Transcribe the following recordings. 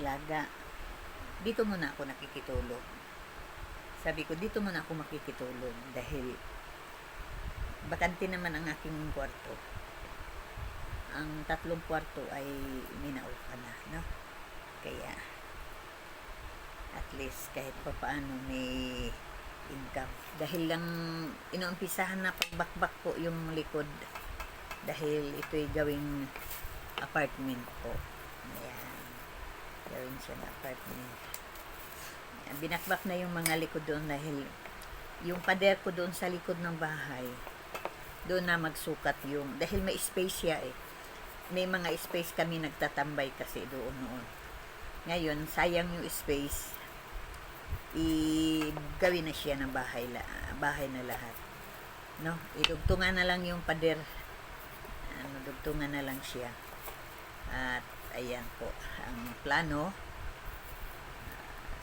alaga. Dito muna ako nakikitulog. Sabi ko, dito muna ako makikitulog dahil bakante naman ang aking kwarto. Ang 3 kwarto ay ninaupa na, no? Kaya, at least kahit pa paano may income. Dahil lang inuumpisahan na pagbakbak ko yung likod dahil ito'y gawing apartment po. Ayan. Gawin siya na apartment. Ayan. Binakbak na yung mga likod doon dahil yung pader ko doon sa likod ng bahay, doon na magsukat yung, dahil may space siya eh. May mga space kami nagtatambay kasi doon noon. Ngayon, sayang yung space. Gawin na siya ng bahay na lahat. No? Idugtungan na lang yung pader. Dugtungan na lang siya. At ayan po ang plano.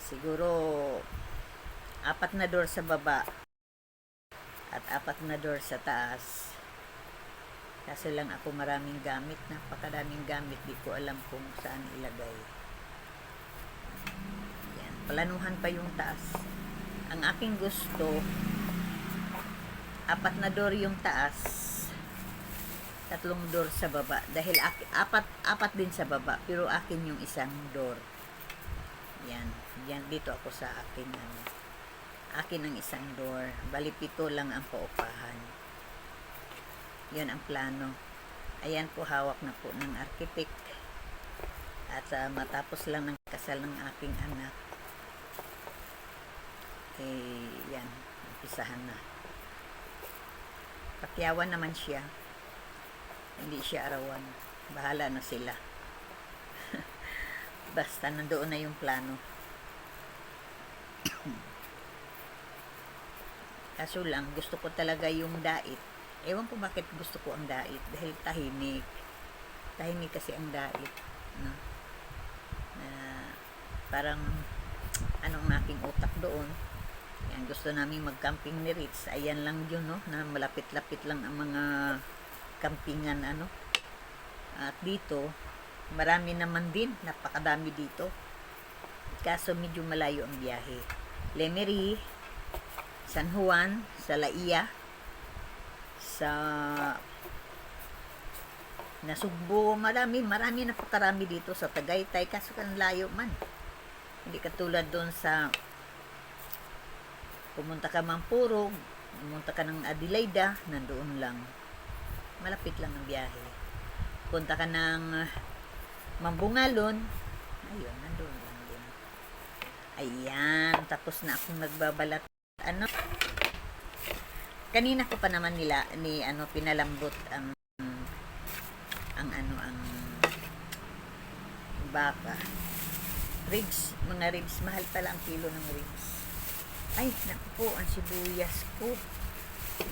Siguro 4 na door sa baba at 4 na door sa taas. Kasi lang ako maraming gamit, napakadaming gamit, di ko alam kung saan ilagay. Ayan, planuhan pa yung taas. Ang aking gusto, 4 na door yung taas, 3 door sa baba. Dahil apat din sa baba, pero akin yung isang door. Yan, dito ako sa akin. Akin ang isang door. Bali 7 lang ang paupahan. Yan ang plano. Ayan po, hawak na po ng architect. At matapos lang ng kasal ng aking anak. Yan, umpisahan na. Pakyawan naman siya. Hindi siya arawan. Bahala na sila. Basta nandoon na yung plano. Kaso lang, gusto ko talaga yung dait. Ewan ko bakit gusto ko ang dait. Dahil tahimik. Tahimik kasi ang dait. No? Parang, anong aking utak doon. Yan, gusto namin mag-camping ni Ritz. Ayan lang yun, no? Na malapit-lapit lang ang mga campingan, ano. At dito, marami naman din. Napakadami dito. Kaso medyo malayo ang biyahe. Lemery, San Juan, sa Laia, sa Nasugbo, marami napakarami dito sa Tagaytay, kaso kan layo man. Hindi katulad doon sa pumunta ka Mampurog, pumunta ka ng Adelaida, nandoon lang. Malapit lang ang biyahe. Punta ka ng Mambungalon, ayun, nandoon lang din. Ayan, tapos na akong nagbabalat. Kanina ko pa naman pinalambot ang baka. Ribs, mga ribs, mahal pala ang kilo ng ribs. Ay, naku po, ang sibuyas ko.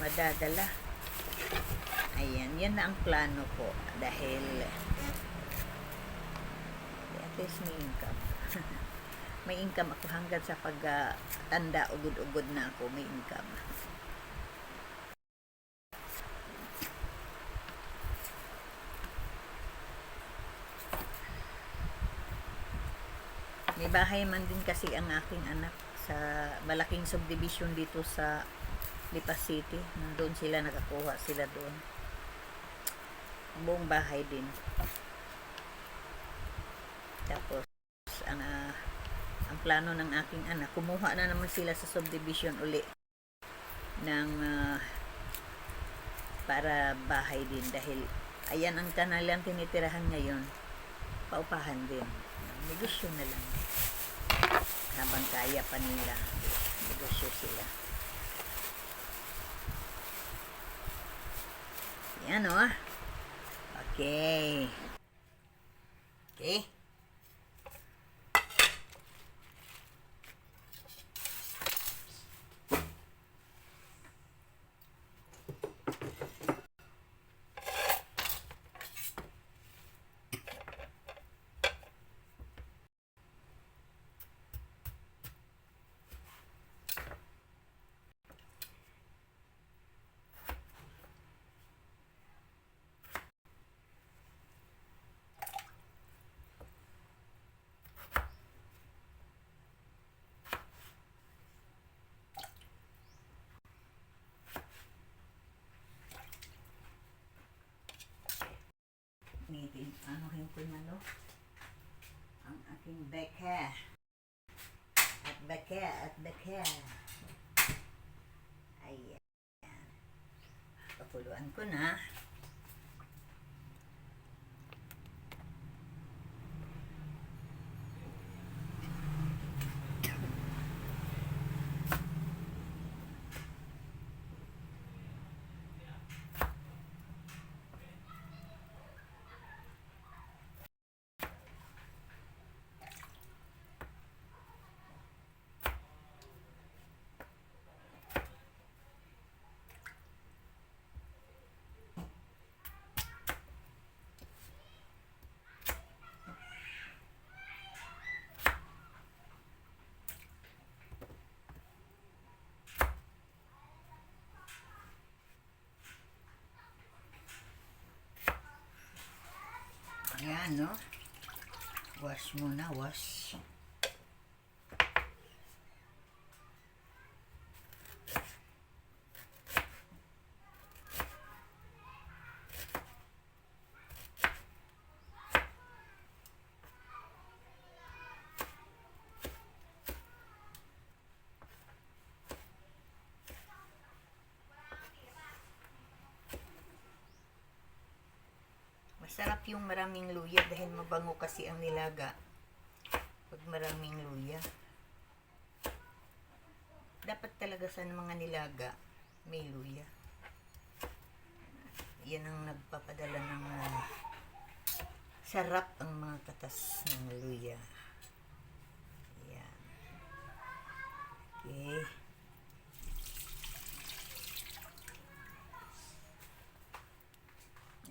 Madadala. Ayan, yan na ang plano ko. Dahil, at least may income. May income ako hanggang sa pag-tanda, ugod-ugod na ako, may income. May bahay man din kasi ang aking anak sa malaking subdivision dito sa Lipa City. Nandun sila, nakakuha sila doon. Buong bahay din. Tapos, ang plano ng aking anak, kumuha na naman sila sa subdivision uli ng para bahay din. Dahil, ayan ang kanilang tinitirahan ngayon. Paupahan din. Negosyo na lang. Habang kaya pa nila, negosyo sila. Yan o. Okay. Okay. ko na, no? Ang aking baka. At baka. Ayan. Papuluan ko na. Ayan, no? Wash muna, wash. Masarap yung maraming luya dahil mabango kasi ang nilaga pag maraming luya. Dapat talaga sa mga nilaga may luya. Yan ang nagpapadala ng sarap ang mga katas ng luya. Yan. Okay.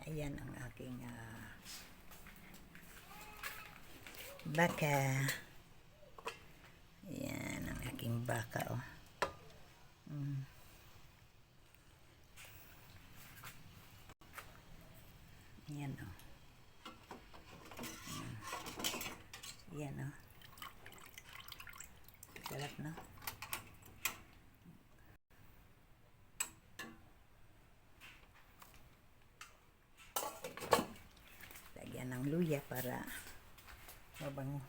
Ayan ang aking baka. Ayan ang aking baka, oh. Ayan, oh. Ayan, oh. Sarap, no? Lagyan ng luya para mabango.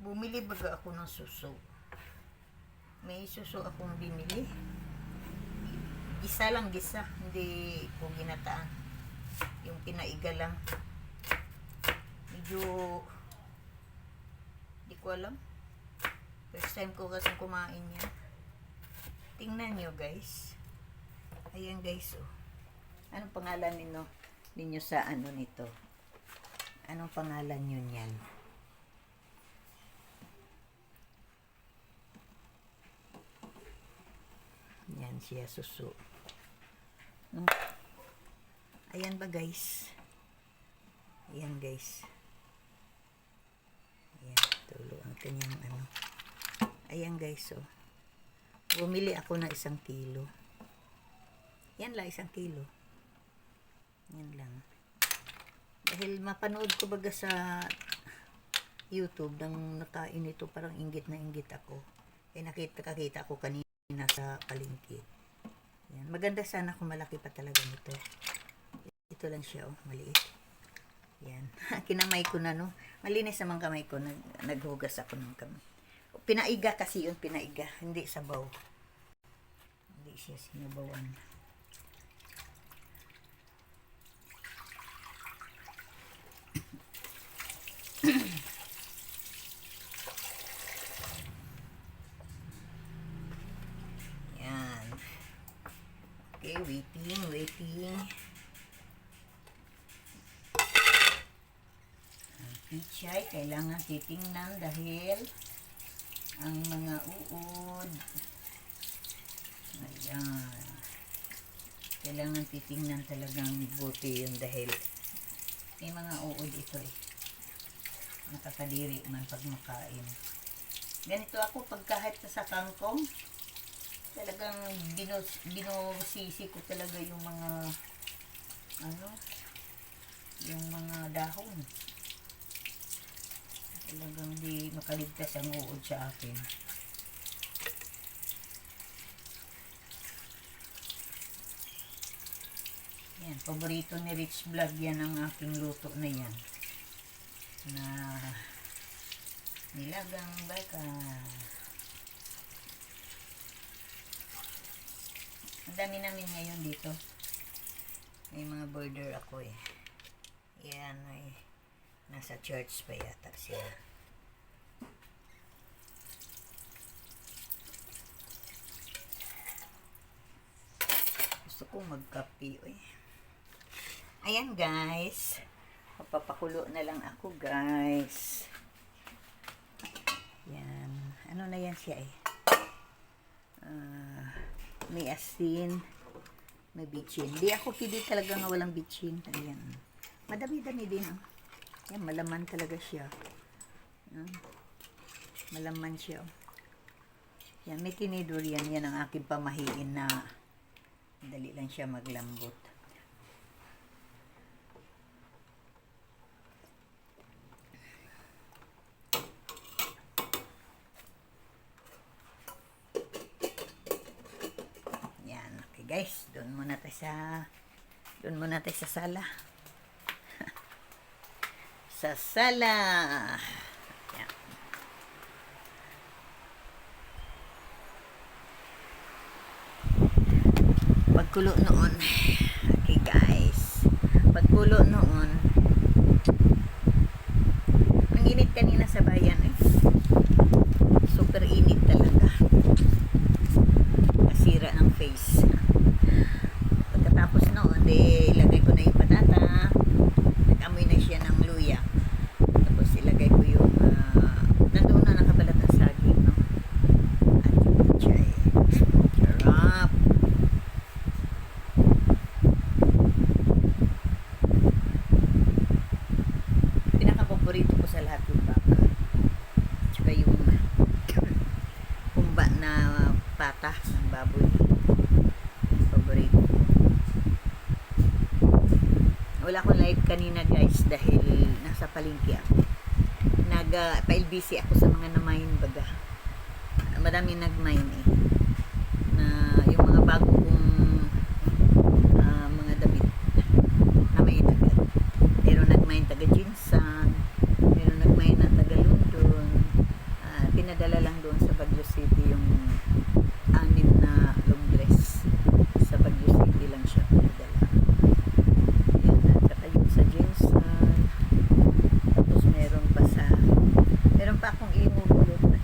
Bumili baga ako ng suso. May suso akong binili. Gisa lang, gisa. Hindi ko ginataan. Yung pinaiga lang. Medyo di ko alam. First time ko kasi kumain yan. Tingnan nyo, guys. Ayan, guys, oh. Anong pangalan ninyo sa ano nito? Anong pangalan nyo niyan? Yan siya, suso. Ayan ba, guys? Ayan, guys. Ayan, tulo ang kanyang ano. Ayan, guys, oh. Bumili ako ng 1 kilo. Yan lang, 1 kilo. Yan lang. Dahil mapanood ko baga sa YouTube nang nakain ito, parang inggit na inggit ako. Kakita ko kanina sa palengke. Yan. Maganda sana kung malaki pa talaga nito. Ito lang siya, oh, maliit. Yan. Kinamay ko na, no. Malinis naman kamay ko. Naghugas ako ng kamay. Pinaiga kasi yun, pinaiga. Hindi sabaw. Hindi siya sinabawan. Yan. Okay, waiting. Ang pichay, kailangan titingnan dahil ang mga uod. Ayan. Kailangan titingnan talagang buti yun dahil may mga uod ito eh. Nakakadiri man pag makain. Ganito ako pag kahit sa kangkong, talagang binosisi ko talaga yung mga yung mga dahon. Talagang di makaligtas ang uod sa akin. Yan, paborito ni Rich Vlog yan ang aking luto na yan. Na nilagang baka. Ang dami namin ngayon dito. May mga border ako eh. Yan ay nasa church pa yata siya. Gusto ko magkape eh. Ayan guys. Papakulo na lang ako guys. Yan. Ano na yan siya eh. May asin. May bitchin. Di ako pili talaga nga walang bitchin. Ayan. Madami-dami din. Oh. Yan, malaman talaga siya. Malaman siya. Oh. Yan, may tinidor yan. Yan ang aking pamahiin na dali lang siya maglambot. Guys, doon muna tayo sa sala. Sa sala. Yan. Pagkulo noon. Okay guys. Pagkulo noon. Ang init kanina sa bayan eh. Super init talaga. Nasira ng face. Tapos noon, ilagay ko na yung patata. Nag-amoy na siya ng luya. Tapos ilagay ko yung nandoon na nakabalat ang saging, no? At yung chay. Sarap. Pinaka-paborito ko sa lahat yung baka. Tsaka yung kumba na pata ng baboy. Paborito. Wala akong live kanina guys dahil nasa palengke ako. Pa-LBC ako sa mga na-mine baga. Madami nag-mine eh. Na yung mga bago kong mga damit na may agad. Pero nag-mine taga Jinsan, pero nag-mine na taga London. Pinadala lang doon sa Baguio City yung 6 na long dress. Sa Baguio City lang siya pinadala. Sa Jinsan. Tapos meron pa akong imubulot na.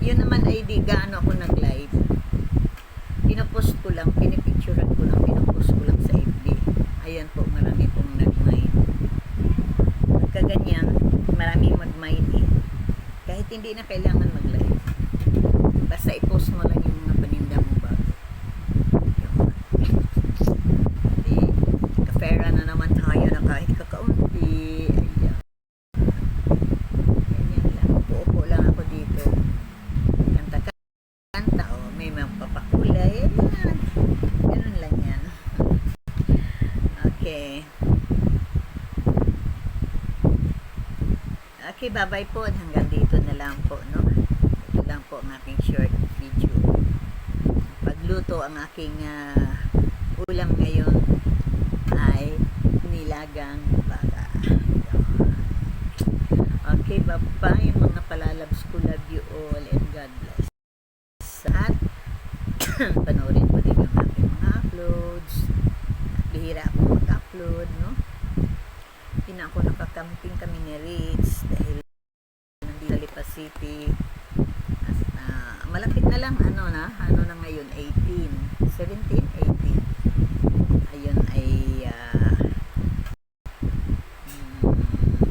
Yun naman ay di gaano ako nag-live. Pinopost ko lang, pinipicturean ko lang, pinopost ko lang sa FB. Ayan po, marami pong nag-mine. Pagka ganyan, maraming mag-mine eh. Kahit hindi na kailangan mag-live. Basta i-post mo lang yung mga paninda mo bago. Pera na naman tayo na kahit kakaunti. Ayan. Ganyan lang. Upo lang ako dito. Kanta-kanta. O, may mapapakulay. Ayan. Ganun lang yan. Okay. Okay, bye-bye po. Hanggang dito na lang po, no? Ito lang po ang aking short video. Pagluto ang aking ulam ngayon ay nilagang baka. Okay, bye-bye mga palalabs ko. Love you all and God bless. At panoorin po din yung aking mga uploads. Bihira ako mag-upload, no? Hindi na ako nakakamping kami ni Ritz dahil nandito sa Lipa City. At malapit na lang, ano na ngayon, 18, 17, 18. Ayun ay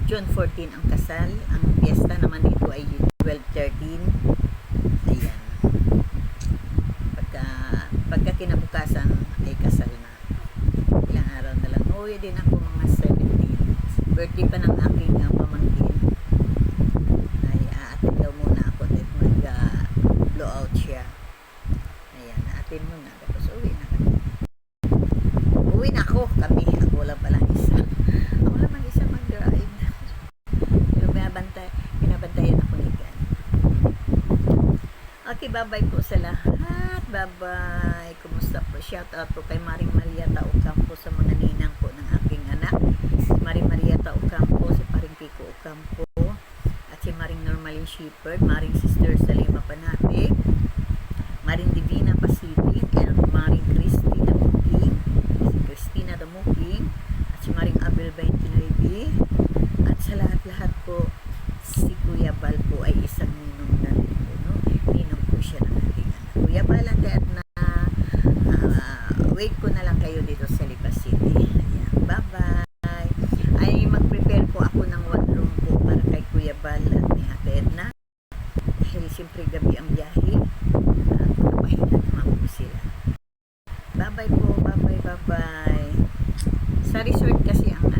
June 14 ang kasal. Ang fiesta naman dito ay 12-13. Ayan. Pagka kinabukasan ay kasal na. Ilang araw na lang. Uwi din ako mga 17. Birthday pa ng aking pamangkin. Ay aatin daw muna ako at mag-blow out siya. Ayan, aatin muna. Tapos uwi na kami. Uwi na ako. Ako lang palang isa. Okay, bye-bye po sa lahat. Bye-bye. Kumusta po? Shout out po kay Maring Maria Ocampo sa mga ninang po ng aking anak. Si Maring Maria Ocampo, si Paring Kiko Ocampo, at si Maring Normalin Shepherd, Maring Sister Salima Panate, Maring Divina Pacific, and Maring Christina Damuking, si Christina Damuking, at si Maring Abel 29, at sa lahat-lahat po, si Kuya Bal po ay isang ninong na rin po, no? Ninong po siya ng aking anak. Kuya Bal, at na wait ko na lang kayo dito sa Lipa City. Ayan, bye-bye. Ay, mag-prepare po ako ng one room po para kay Kuya Bal at ni Ate Edna. Dahil siyempre gabi ang biyahe. At napahinga naman po sila. Bye-bye po, bye-bye, bye-bye. Sa resort kasi ang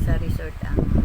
sa resort ang